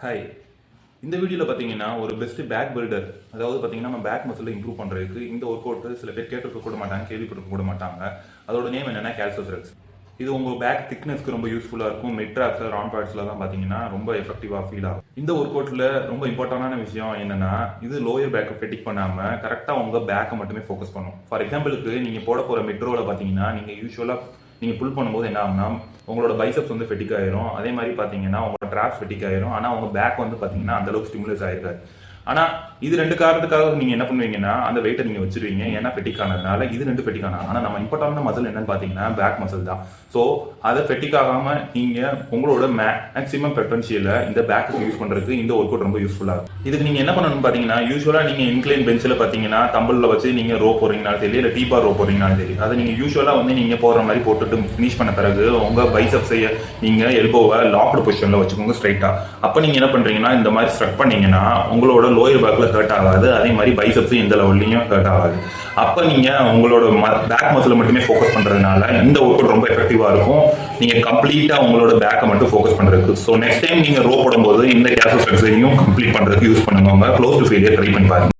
Hi. இந்த வீடியோவில் பார்த்தீங்கன்னா ஒரு பெஸ்ட் பேக் பில்டர், அதாவது பார்த்தீங்கன்னா நம்ம பேக் மசில் இம்ப்ரூவ் பண்ணுறதுக்கு இந்த ஒர்க் அவுட் சில பேர் கேட்டிருக்க கூட மாட்டாங்க, கேள்விப்பட்டிருக்க கூட மாட்டாங்க. அதோட நேம் என்னன்னா கால்சோத்ராக்ஸ். இது உங்கள் பேக் திக்னஸ்க்கு ரொம்ப யூஸ்ஃபுல்லாக இருக்கும். மெட்ராக்ஸ் ரான் பார்ட்ஸில் தான் பார்த்தீங்கன்னா ரொம்ப எஃபெக்டிவாக ஃபீல் ஆகும். இந்த ஒர்க் அவுட்டில் ரொம்ப இம்பார்ட்டண்டான விஷயம் என்னன்னா, இது லோயர் பேக்கை ஃபெட்டிக் பண்ணாமல் கரெக்டாக உங்கள் பேக்கை மட்டுமே ஃபோக்கஸ் பண்ணும். ஃபார் எக்ஸாம்பிளுக்கு நீங்கள் போட போகிற மெட்ரோவில் பார்த்தீங்கன்னா நீங்கள் யூஸ்வலாக நீங்கள் புல் பண்ணும்போது என்ன ஆகும்னா உங்களோட பைசப்ஸ் வந்து ஃபெட்டிக் ஆயிரும். அதே மாதிரி பார்த்தீங்கன்னா உங்களோட ட்ராப்ஸ் ஃபெட்டிக் ஆயிரும். ஆனால் உங்கள் பேக் வந்து பார்த்தீங்கன்னா அந்த அளவுக்கு ஸ்டிமுலஸ் ஆயிருக்காது. ஆனால் இது ரெண்டு காரணத்துக்காக நீங்கள் என்ன பண்ணுவீங்கன்னா அந்த வெயிட்டை நீங்கள் வச்சிருவீங்க, ஏன்னா ஃபெட்டிக் ஆனதுனால. இது ரெண்டு ஃபெட்டிக் ஆனா ஆனால் நம்ம இம்பார்ட்டன்டான மசில் என்னன்னு பார்த்தீங்கன்னா பேக் மசில் தான். ஸோ அதை ஃபெட்டிக் ஆகாமல் நீங்கள் உங்களோட மேக்ஸிமம் பொட்டன்ஷியலை இந்த பேக்கு யூஸ் பண்ணுறதுக்கு இந்த ஒர்க் அவுட் ரொம்ப யூஸ்ஃபுல்லாக இருக்கும். இதுக்கு நீங்கள் என்ன பண்ணணும்னு பார்த்தீங்கன்னா, யூஸ்வலாக நீங்கள் இன்க்ளைன் பெஞ்சில் பார்த்தீங்கன்னா தம்பிளில் வச்சு நீங்கள் ரோ போடுறீங்கனாலும் சரி, இல்லை டீபார் ரோ போடுறீங்கனாலும் சரி, அதை நீங்கள் யூஸ்வலாக வந்து நீங்கள் போடுற மாதிரி போட்டுட்டு ஃபினிஷ் பண்ண பிறகு உங்கள் பைசப்ஸை நீங்கள் எல்போவை லாக்டு பொசிஷனில் வச்சுக்கோங்க ஸ்ட்ரைட்டாக. அப்போ நீங்கள் என்ன பண்ணுறீங்கன்னா இந்த மாதிரி ஸ்ட்ரக் பண்ணீங்கன்னா உங்களோட லோயர் பேக்கில் ஹர்ட் ஆகாது. அதே மாதிரி பைசப்ஸும் எந்த லெவல்லையும் ஹர்ட் ஆகாது. அப்போ நீங்கள் உங்களோட பேக் மசில் மட்டுமே ஃபோக்கஸ் பண்ணுறதுனால இந்த ஒர்க் அவுட் ரொம்ப எஃபெக்டிவாக இருக்கும். நீங்கள் கம்ப்ளீட்டாக உங்களோட பேக்கை மட்டும் ஃபோக்கஸ் பண்ணுறதுக்கு. ஸோ நெக்ஸ்ட் டைம் நீங்கள் ரோ போடும்போது இந்த கால்சோத்ராக்ஸையும் கம்ப்ளீட் பண்ணுறதுக்கு யூஸ் பண்ணுங்க. க்ளோஸ் டு ஃபெயிலியர் ட்ரை பண்ணி பாருங்க.